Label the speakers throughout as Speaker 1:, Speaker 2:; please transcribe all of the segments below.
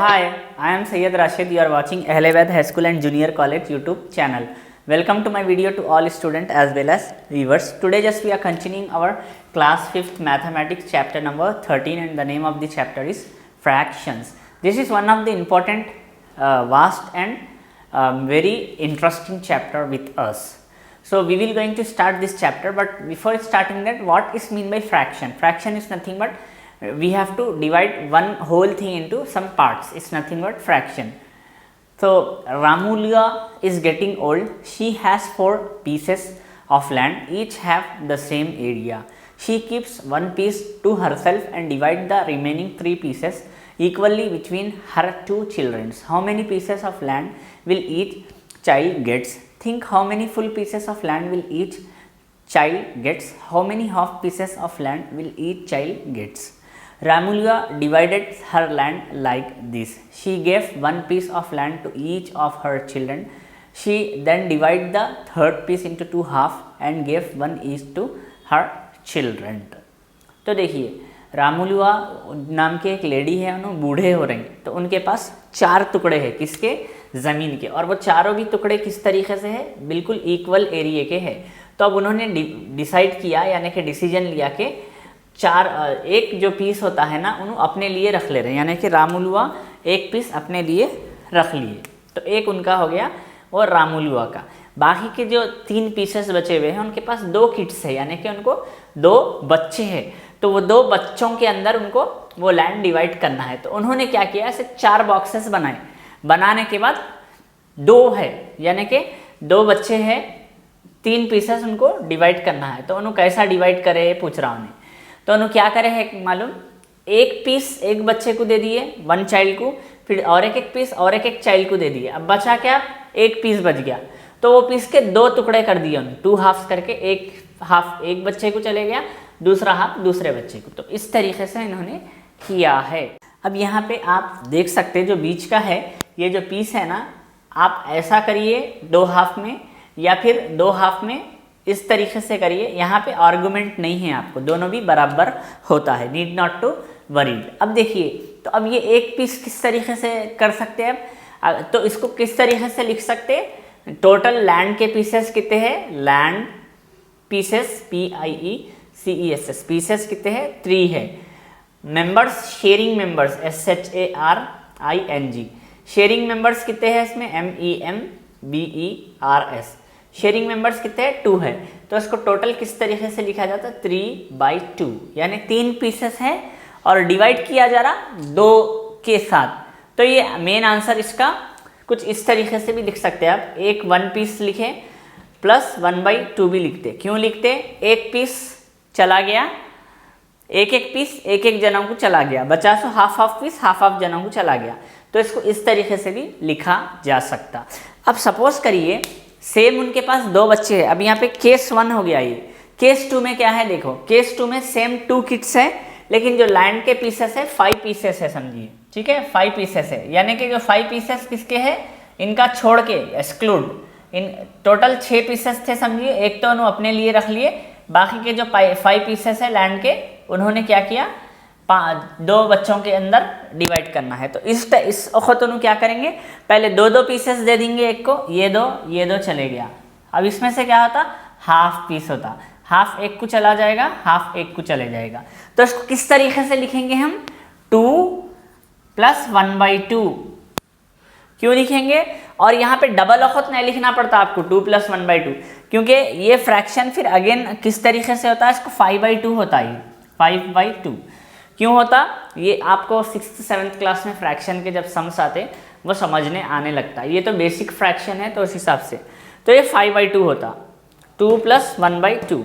Speaker 1: hi, I am Syed Rashid. You are watching Ahlaved High School and Junior College YouTube channel. Welcome to my video to all students as well as viewers. Today just we are continuing our class 5th mathematics chapter number 13 and the name of the chapter is fractions. This is one of the important vast and very interesting chapter with us. So we will going to start this chapter, but before starting that, what is mean by fraction? Fraction is nothing but we have to divide one whole thing into some parts. It's nothing but fraction. So Ramulya is getting old. She has 4 pieces of land, each have the same area. She keeps one piece to herself and divide the remaining 3 pieces equally between her 2 children. How many pieces of land will each child gets? Think how many full pieces of land will each child gets? How many half pieces of land will each child gets? Ramulya divided her land like this. She gave one piece of land to each of her children. She then divided the third piece into 2 halves and gave one each to her children. तो देखिए रामुलुआ नाम के एक lady है, उन्होंने बूढ़े हो रहे हैं, तो उनके पास 4 टुकड़े हैं किसके? ज़मीन के, और वो चारों भी टुकड़े किस तरीके से है? बिल्कुल इक्वल एरिया के हैं. तो अब उन्होंने डिसाइड किया यानी कि डिसीजन लिया कि एक जो पीस होता है ना उन्होंने अपने लिए रख ले रहे हैं, यानी कि रामुलुआ एक पीस अपने लिए रख लिए. तो एक उनका हो गया और रामुलुआ का. बाकी के जो 3 पीसेस बचे हुए हैं उनके पास 2 किड्स है, यानी कि उनको 2 बच्चे हैं. तो वो 2 बच्चों के अंदर उनको वो लैंड डिवाइड करना है. तो उन्होंने क्या किया, ऐसे 4 बॉक्सेस बनाए. बनाने के बाद 2 है यानी कि 2 बच्चे हैं, 3 पीसेस उनको डिवाइड करना है. तो उन्होंने कैसा डिवाइड करे पूछ रहा हूँ. तो उन्होंने क्या करे है मालूम, एक पीस एक बच्चे को दे दिए, 1 चाइल्ड को, फिर और एक पीस और एक चाइल्ड को दे दिए. अब बचा क्या? एक पीस बच गया. तो वो पीस के 2 टुकड़े कर दिए उन्होंने, 2 हाफ्स करके. एक हाफ एक बच्चे को चले गया, दूसरा हाफ दूसरे बच्चे को. तो इस तरीके से इन्होंने किया है. अब यहाँ पे आप देख सकते हैं जो बीच का है ये जो पीस है ना, आप ऐसा करिए 2 हाफ में या फिर 2 हाफ में, इस तरीके से करिए. यहाँ पे आर्गुमेंट नहीं है आपको, दोनों भी बराबर होता है. Need not to worried. अब देखिए, तो अब ये एक पीस किस तरीके से कर सकते हैं अब, तो इसको किस तरीके से लिख सकते हैं? टोटल लैंड के पीसेस कितने हैं? लैंड पीसेस PIECES पीसेस कितने हैं? 3 है. Members, sharing members SHARING, sharing members कितने हैं इसमें? MEMBERS. शेयरिंग मेंबर्स कितने हैं? 2 है. तो इसको टोटल किस तरीके से लिखा जाता है? 3/2, यानी 3 पीसेस है और डिवाइड किया जा रहा 2 के साथ. तो ये मेन आंसर इसका कुछ इस तरीके से भी लिख सकते हैं आप. एक 1 पीस लिखें प्लस 1/2 भी लिखते. क्यों लिखते? एक पीस चला गया, एक पीस एक जनों को चला गया, बचा सो हाफ पीस हाफ जनों को चला गया. तो इसको इस तरीके से भी लिखा जा सकता. अब सपोज करिए सेम उनके पास 2 बच्चे हैं. अब यहाँ पे केस 1 हो गया. ये केस 2 में क्या है? देखो केस 2 में सेम 2 किड्स है, लेकिन जो लैंड के पीसेस है 5 पीसेस है, समझिए. ठीक है, 5 पीसेस है, यानी कि जो 5 पीसेस किसके है? इनका छोड़ के एक्सक्लूड. इन टोटल 6 पीसेस थे, समझिए. एक तो उन्होंने अपने लिए रख लिए, बाकी के जो 5 पीसेस है लैंड के उन्होंने क्या किया? 2 बच्चों के अंदर डिवाइड करना है. तो इस वक्त उन्होंने क्या करेंगे? पहले 2 पीसेस दे देंगे. एक को ये 2 चले गया. अब इसमें से क्या होता? हाफ पीस होता. हाफ एक को चला जाएगा, हाफ एक को चले जाएगा. तो इसको किस तरीके से लिखेंगे हम? 2 + 1/2. क्यों लिखेंगे? और यहाँ पे डबल वक्त नहीं लिखना पड़ता आपको 2 + 1/2, क्योंकि ये फ्रैक्शन फिर अगेन किस तरीके से होता है? इसको 5/2 होता है. 5/2 क्यों होता? ये आपको 6th 7th क्लास में फ्रैक्शन के जब सम्स आते वो समझने आने लगता है. ये तो बेसिक फ्रैक्शन है, तो उस हिसाब से तो ये 5/2 होता. 2 + 1/2.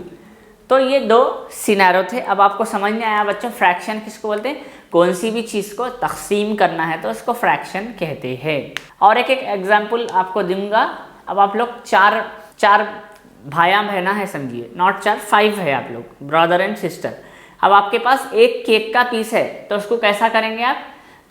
Speaker 1: तो ये 2 सिनेरियो थे. अब आपको समझ में आया बच्चों फ्रैक्शन किसको बोलते हैं? कौन सी भी चीज़ को तकसीम करना है तो उसको फ्रैक्शन कहते हैं. और एक एग्जाम्पल आपको दूंगा. अब आप लोग चार भाया बहना है, समझिए. नॉट 4, 5 है आप लोग, ब्रदर एंड सिस्टर. अब आपके पास एक केक का पीस है, तो उसको कैसा करेंगे आप?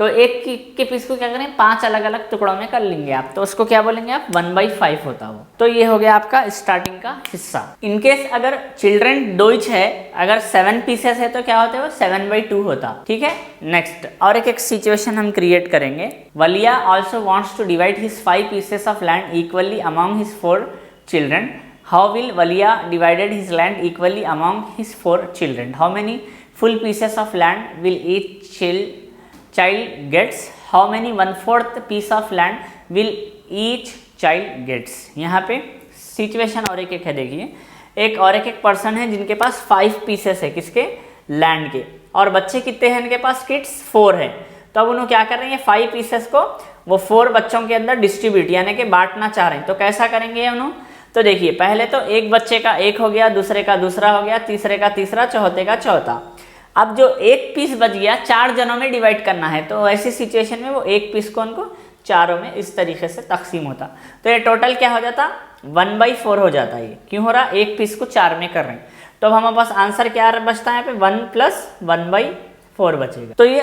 Speaker 1: तो एक के पीस को क्या करें 5 अलग अलग टुकड़ों में कर लेंगे आप, तो उसको क्या बोलेंगे आप 1/5 होता वो। तो ये हो गया आपका स्टार्टिंग का हिस्सा। इनकेस अगर चिल्ड्रन डोइच है, अगर 7 पीसेस है तो क्या होता है वो 7/2 होता। ठीक है, नेक्स्ट और एक सिचुएशन हम क्रिएट करेंगे। Valiya also wants to divide his 5 pieces of land equally among his 4 children. How will Valiya divided his land equally among his 4 children? How many full pieces of land will each child gets? How many 1/4 piece of land will each child gets? यहाँ पे situation और एक है, देखिए एक और एक person है जिनके पास 5 पीसेस है किसके लैंड के, और बच्चे कितने हैं इनके पास किड्स 4 है। तो अब उन्होंने क्या कर रहे हैं 5 पीसेस को वो 4 बच्चों के अंदर डिस्ट्रीब्यूट यानी कि बांटना चाह रहे हैं। तो कैसा करेंगे उन्होंने? तो देखिए पहले तो एक बच्चे का एक हो गया, दूसरे का दूसरा हो गया, तीसरे का तीसरा, चौथे का चौथा। अब जो एक पीस बच गया 4 जनों में डिवाइड करना है, तो ऐसी सिचुएशन में वो एक पीस को उनको चारों में इस तरीके से तकसीम होता। तो ये टोटल क्या हो जाता 1/4 हो जाता है। ये क्यों हो रहा? एक पीस को 4 में कर रहे हैं। तो अब हमारे पास आंसर क्या बचता है यहाँ पे 1 + 1/4 बचेगा। तो ये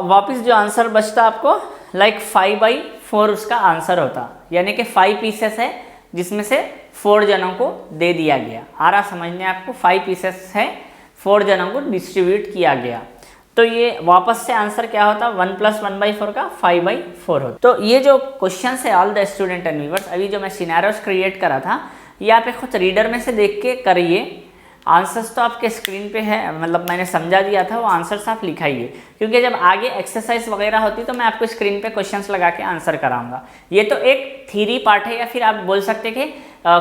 Speaker 1: वापस जो आंसर बचता आपको लाइक 5/4 उसका आंसर होता, यानी कि 5 पीसेस है जिसमें से 4 जनों को दे दिया गया। आ रहा समझने आपको? 5 पीसेस है, 4 जनों को डिस्ट्रीब्यूट किया गया। तो ये वापस से आंसर क्या होता 1 + 1/4 का 5/4 होता। तो ये जो क्वेश्चन है all the student and viewers, अभी जो मैं सिनेरियोस क्रिएट करा था ये आप खुद रीडर में से देख के करिए। आंसर्स तो आपके स्क्रीन पे है, मतलब मैंने समझा दिया था, वो आंसर्स आप लिखाइए, क्योंकि जब आगे एक्सरसाइज वगैरह होती तो मैं आपको स्क्रीन पे क्वेश्चंस लगा के आंसर कराऊंगा। ये तो एक थ्योरी पार्ट है, या फिर आप बोल सकते हैं कि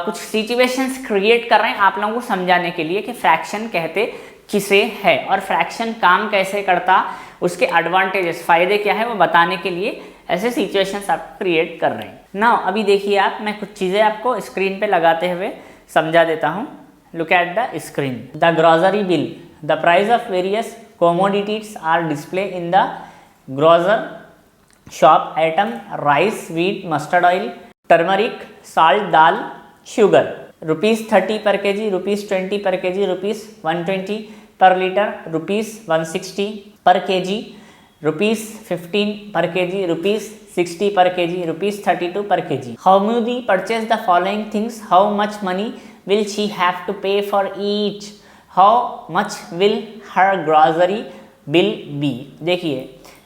Speaker 1: कुछ सिचुएशंस क्रिएट कर रहे हैं आप लोगों को समझाने के लिए कि फ्रैक्शन कहते किसे है और फ्रैक्शन काम कैसे करता, उसके एडवांटेजेस फायदे क्या है वो बताने के लिए ऐसे सिचुएशंस आप क्रिएट कर रहे हैं ना। अभी देखिए आप, मैं कुछ चीज़ें आपको स्क्रीन पे लगाते हुए समझा देता हूँ। Look at the screen. The grocery bill, the price of various commodities are displayed in the grocer shop item rice, wheat, mustard oil, turmeric, salt, dal, sugar. ₹30 per kg, ₹20 per kg, ₹120 per liter, ₹160 per kg, ₹15 per kg, ₹60 per kg, ₹32 per kg. How Hamudi purchased the following things. How much money will she have to pay for each? How much will her grocery bill be? देखिए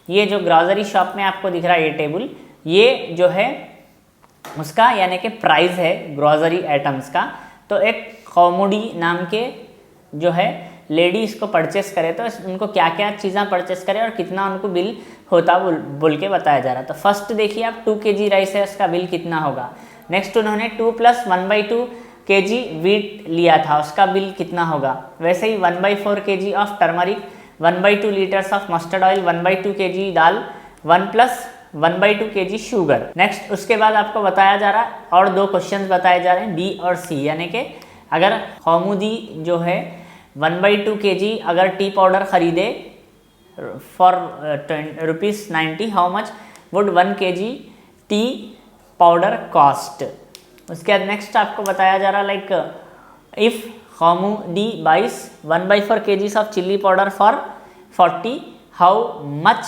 Speaker 1: ये जो grocery shop में आपको दिख रहा है ये table, ये जो है उसका यानी कि प्राइस है ग्रोसरी आइटम्स का। तो एक कॉमोडी नाम के जो है लेडी इसको परचेस करे तो उनको क्या क्या चीज़ें परचेस करे और कितना उनको बिल होता बोल के बताया जा रहा। तो फर्स्ट देखिए आप 2 kg राइस है, उसका बिल कितना होगा। नेक्स्ट उन्होंने 2 + 1/2 kg वीट लिया था, उसका बिल कितना होगा। वैसे ही 1/4 kg of turmeric, 1/2 litres of mustard oil, 1/2 kg dal, 1 + 1/2 kg sugar. Next उसके बाद आपको बताया जा रहा है और 2 क्वेश्चन बताए जा रहे हैं बी और सी, यानी कि अगर कौमुदी जो है 1/2 kg अगर टी पाउडर खरीदे for ₹90, how much would 1 kg T powder cost. उसके बाद नेक्स्ट आपको बताया जा रहा लाइक इफ़ कौमुदी बाइस 1/4 kg of chilli powder for 40, how much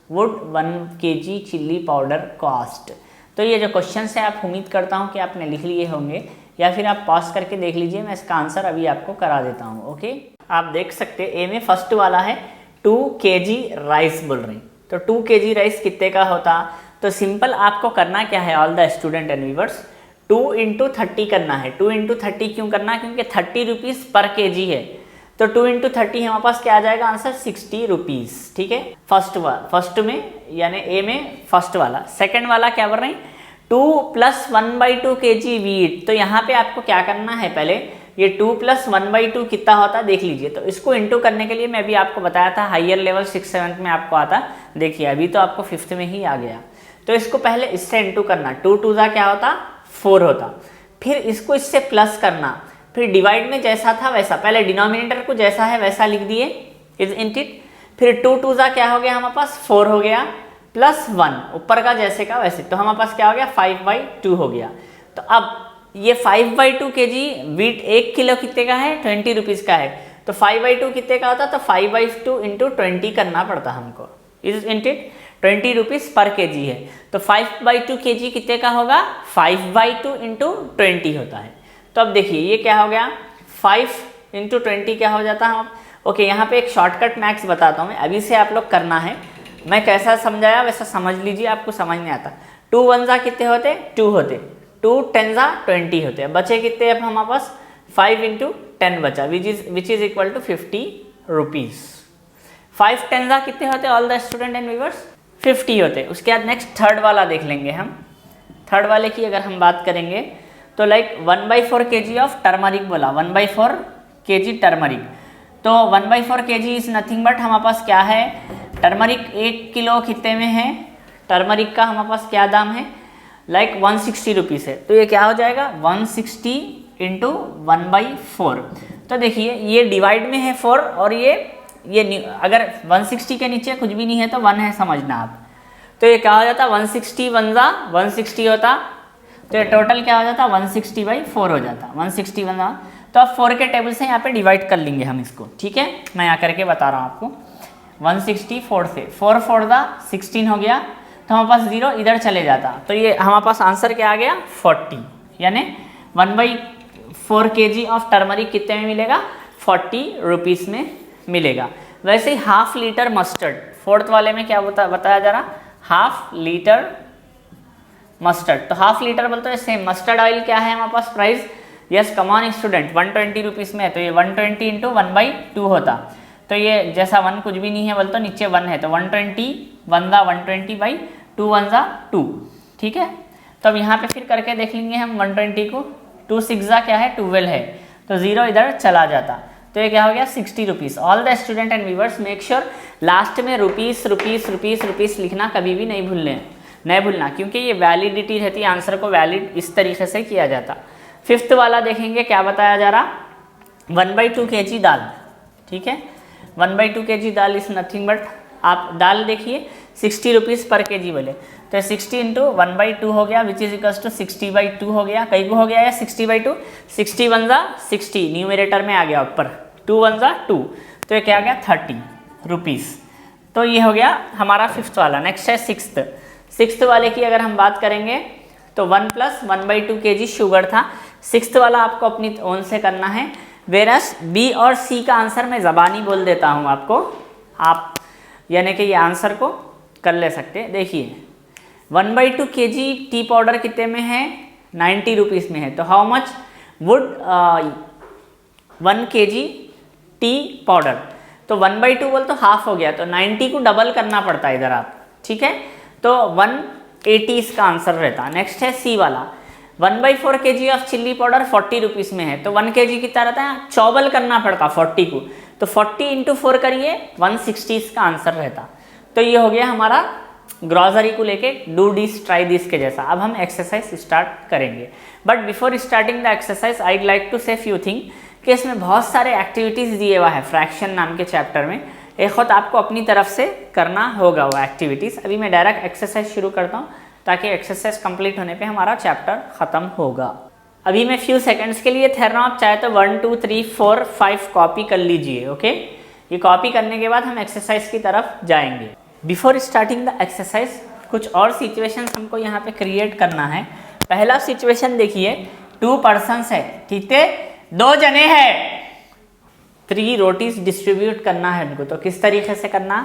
Speaker 1: would 1 kg chilli powder cost. तो ये जो क्वेश्चन है आप उम्मीद करता हूँ कि आपने लिख लिए होंगे, या फिर आप पॉज करके देख लीजिए, मैं इसका आंसर अभी आपको करा देता हूँ। ओके, आप देख सकते हैं ए में फर्स्ट वाला है 2 kg राइस बोल रहे हैं। तो 2 kg राइस कितने का होता। तो सिंपल आपको करना क्या है all the student and viewers, 2 × 30 करना है। 2 × 30 क्यों करना है, क्योंकि 30 रुपीज़ पर kg है। तो 2 × 30 हमारे पास क्या आ जाएगा आंसर 60 रुपीज़। ठीक है, फर्स्ट में यानी ए में फर्स्ट वाला। सेकंड वाला क्या बोल रहे हैं 2 + 1/2 kg वीट। तो यहाँ पे आपको क्या करना है, पहले ये 2 + 1/2 कितना होता देख लीजिए। तो इसको इंटू करने के लिए मैं भी आपको बताया था हायर लेवल 6th 7th में आपको आता, देखिए अभी तो आपको 5th में ही आ गया। तो इसको पहले इससे इंटू करना, 2 × 2 क्या होता 4 होता, फिर इसको इससे प्लस करना, फिर डिवाइड में जैसा था वैसा, पहले डिनोमिनेटर को जैसा है वैसा लिख दिए इज इंट इट, फिर 2 × 2 क्या हो गया हमारे पास 4 हो गया, +1 ऊपर का जैसे का वैसे, तो हमारे पास क्या हो गया 5/2 हो गया। तो अब ये 5/2 kg वीट 1 किलो कितने का है 20 रुपीज़ का है। तो 5/2 कितने का होता, तो 5/2 × 20 करना पड़ता हमको, इज इंट इट 20 रुपीज़ पर केजी है। तो 5/2 केजी कितने का होगा, 5/2 इंटू 20 होता है। तो अब देखिए ये क्या हो गया, 5 इंटू 20 क्या हो जाता है। ओके, यहाँ पे एक शॉर्टकट मैथ्स बताता हूँ मैं, अभी से आप लोग करना है, मैं कैसा समझाया वैसा समझ लीजिए, आपको समझ नहीं आता। 2 1 जा कितने होते, 2 होते, 2 10 जा 20 होते, बचे कितने अब हमारे पास, 5 इंटू 10 बचा, which is equal to 50 rupees. 5 10 जा कितने होते all the student and viewers, 50 होते। उसके बाद नेक्स्ट थर्ड वाला देख लेंगे हम। थर्ड वाले की अगर हम बात करेंगे तो लाइक 1/4 kg ऑफ टर्मरिक बोला, 1/4 kg टर्मरिक। तो 1/4 kg इज नथिंग बट हमारे पास क्या है, टर्मरिक 1 किलो कितने में है, टर्मरिक का हमारे पास क्या दाम है, लाइक 160 रुपीज़ है। तो ये क्या हो जाएगा, 160 इंटू 1/4। तो देखिए ये डिवाइड में है 4 और ये अगर 160 के नीचे कुछ भी नहीं है तो 1 है, समझना आप। तो ये क्या हो जाता, 160 1 जा 160 होता, तो ये टोटल क्या हो जाता, 160/4 हो जाता, 160 1 जा। तो अब 4 के टेबल से यहाँ पे डिवाइड कर लेंगे हम इसको, ठीक है, मैं यहाँ करके बता रहा हूँ आपको। 160 4 से, 4 4 जा 16 हो गया, तो हमारे पास 0 इधर चले जाता, तो ये हमारे पास आंसर क्या आ गया, 40, यानी 1/4 kg ऑफ टर्मरिक कितने में मिलेगा, 40 रुपीज़ में मिलेगा। वैसे ही हाफ लीटर मस्टर्ड, फोर्थ वाले में क्या बताया जा रहा, हाफ लीटर मस्टर्ड। तो हाफ लीटर बोलते हैं सेम, मस्टर्ड ऑयल क्या है हमारे पास price, yes come on student 120 rupees में है, तो ये 120 इंटू 1/2 होता। तो ये जैसा 1 कुछ भी नहीं है बोलते नीचे 1 है, तो 120 1 जा 120/2 1 जा 2, ठीक है। तो अब यहाँ पे फिर करके देख लेंगे हम 120 को, 2 6 जा क्या है 12 है, तो 0 इधर चला जाता, तो ये क्या हो गया 60 rupees. All the student and viewers make sure last में रुपीज़ रुपीज़ रुपीज़ रुपीज़ लिखना कभी भी नहीं भूलना, क्योंकि ये वैलिडिटी रहती है, आंसर को वैलिड इस तरीके से किया जाता। फिफ्थ वाला देखेंगे क्या बताया जा रहा, 1/2 kg दाल, ठीक है, 1/2 kg dal is nothing but, आप दाल देखिए 60 रुपीज़ पर केजी बोले, तो 60 इंटू 1/2 हो गया, विच इज इक्वल्स टू 60/2 हो गया, कई को हो गया है 60/2, 60 1 जा 60 न्यूमरेटर में आ गया ऊपर, 2 1 जा 2, तो ये क्या आ गया 30 रुपीज़। तो ये हो गया हमारा फिफ्थ वाला। नेक्स्ट है सिक्स्थ वाले की अगर हम बात करेंगे तो 1 + 1/2 kg शुगर था। सिक्स्थ वाला आपको अपनी ओन से करना है, वेरस बी और सी का आंसर मैं ज़बानी बोल देता हूँ आपको, आप यानी कि ये आंसर को कर ले सकते हैं। देखिए 1/2 kg टी पाउडर कितने में है, 90 रुपीज़ में है, तो how much would 1 kg T powder, तो 1/2 बोल तो हाफ हो गया, तो 90 को डबल करना पड़ता है इधर आप, ठीक है, तो 180 इसका आंसर रहता। नेक्स्ट है सी वाला, 1/4 kg of chilli powder 40 rupees में है, तो 1 kg कितना रहता है, चौबल करना पड़ता 40 को, तो 40 इंटू 4 करिए 160 इसका आंसर रहता। तो ये हो गया हमारा ग्रॉसरी को लेके डू दिस ट्राई दिस के जैसा। अब हम एक्सरसाइज स्टार्ट करेंगे, but before starting the exercise I like to say few thing कि इसमें बहुत सारे एक्टिविटीज़ दिए हुआ है फ्रैक्शन नाम के चैप्टर में, एक खुद आपको अपनी तरफ से करना होगा वो एक्टिविटीज़। अभी मैं डायरेक्ट एक्सरसाइज शुरू करता हूँ ताकि एक्सरसाइज कंप्लीट होने पे हमारा चैप्टर ख़त्म होगा। अभी मैं फ्यू सेकंड्स के लिए ठहर रहा हूँ, आप चाहे तो 1 2 3 4 5 कॉपी कर लीजिए, ओके। ये कॉपी करने के बाद हम एक्सरसाइज की तरफ जाएंगे। बिफोर स्टार्टिंग द एक्सरसाइज कुछ और सिचुएशंस हमको यहाँ पे क्रिएट करना है। पहला सिचुएशन देखिए, 2 पर्सन्स है, ठीक है, 2 जने हैं, 3 रोटीज डिस्ट्रीब्यूट करना है उनको। तो किस तरीके से करना,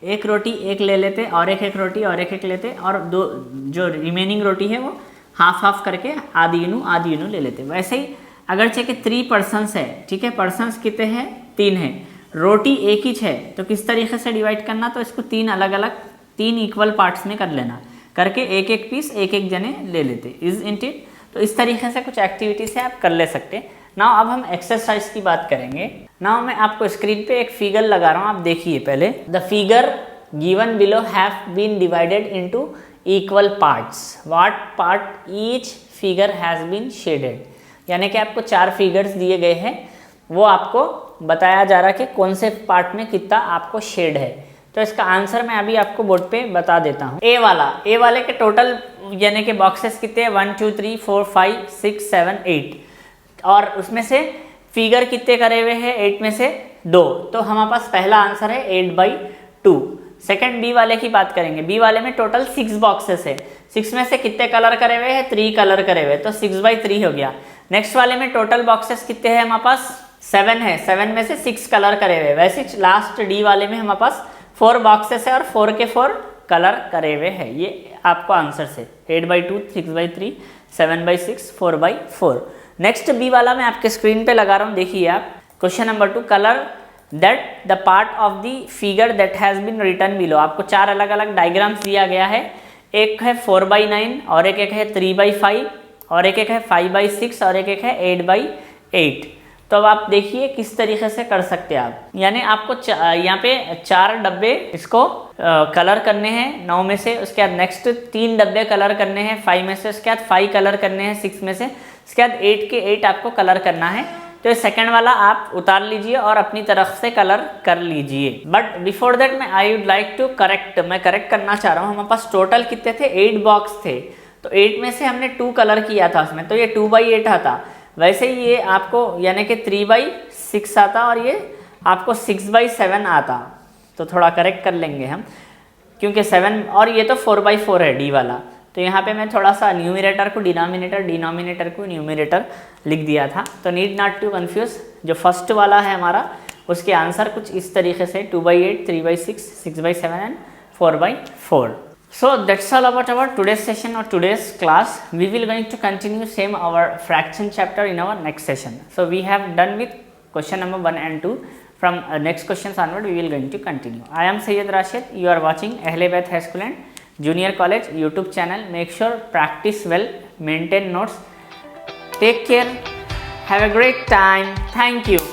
Speaker 1: एक रोटी एक ले लेते और एक रोटी और एक लेते, और दो जो रिमेनिंग रोटी है वो हाफ हाफ करके आधी यूनू ले लेते। वैसे ही अगरचे कि 3 पर्सन्स है, ठीक है, पर्सन्स कितने हैं, 3 है, रोटी एक ही है, तो किस तरीके से डिवाइड करना, तो इसको 3 अलग अलग 3 इक्वल पार्ट्स में कर लेना, करके एक एक पीस एक जने ले लेते, इज इंट इट। तो इस तरीके से कुछ एक्टिविटी से आप कर ले सकते। नाउ अब हम एक्सरसाइज की बात करेंगे। नाउ मैं आपको स्क्रीन पे एक फिगर लगा रहा हूँ, आप देखिए पहले। The figure given below have been divided into equal parts, what part each figure has been shaded, यानी कि आपको 4 फिगर्स दिए गए हैं, वो आपको बताया जा रहा है कि कौन से पार्ट में कितना आपको शेड है। तो इसका आंसर मैं अभी आपको बोर्ड पे बता देता हूँ। ए वाले के टोटल यानी कि बॉक्सेस कितने हैं, 1 2 3 4 5 6 7 8, और उसमें से फिगर कितने करे हुए हैं, 8 में से 2, तो हमारे पास पहला आंसर है 8/2। सेकंड बी वाले की बात करेंगे। बी वाले में टोटल 6 बॉक्सेस है, 6 में से कितने कलर करे हुए हैं, 3 कलर करे हुए, तो 6/3 हो गया। नेक्स्ट वाले में टोटल बॉक्सेस कितने हैं हमारे पास, 7 है, 7 में से 6 कलर करे हुए। वैसे लास्ट डी वाले में हमारे पास 4 बॉक्सेस है और 4 के 4 कलर करे हुए हैं। ये आपको आंसर से 8/2, 6/3, 7/6, 4/4। नेक्स्ट बी वाला मैं आपके स्क्रीन पे लगा रहा हूँ, देखिए आप। Question number 2, colour that the part of the figure that has been written below. आपको 4 अलग अलग डायग्राम्स दिया गया है। एक है 4/9 और एक है 3/5 और एक है 5/6 और एक है 8/8। तो अब आप देखिए किस तरीके से कर सकते हैं आप। यानी आपको यहाँ पे 4 डब्बे इसको कलर करने हैं 9 में से, उसके बाद नेक्स्ट 3 डब्बे कलर करने हैं 5 में से, उसके बाद 5 कलर करने हैं 6 में से, उसके बाद 8 के 8 आपको कलर करना है। तो ये सेकंड वाला आप उतार लीजिए और अपनी तरफ से कलर कर लीजिए। बट बिफोर दैट मैं आई वुड लाइक टू मैं करेक्ट करना चाह रहा हूँ। हमारे पास टोटल कितने थे, 8 बॉक्स थे, तो 8 में से हमने 2 कलर किया था उसमें, तो ये 2/8 आता। वैसे ही ये आपको यानी कि 3/6 आता और ये आपको 6/7 आता। तो थोड़ा करेक्ट कर लेंगे हम, क्योंकि 7 और ये तो 4/4 है डी वाला। तो यहाँ पे मैं थोड़ा सा न्यूमरेटर को डिनोमिनेटर, डिनोमिनेटर को न्यूमरेटर लिख दिया था। तो नीड नॉट टू कंफ्यूज। जो फर्स्ट वाला है हमारा, उसके आंसर कुछ इस तरीके से 2/8, 3/6, 6/7 and 4/4। So that's all about our today's session or today's class. We will going to continue same our fraction chapter in our next session. So we have done with question number 1 and 2. From next questions onward we will going to continue. I am Syed Rashid. You are watching Ahle-Baith High School and Junior College YouTube channel. Make sure practice well, maintain notes. Take care. Have a great time. Thank you.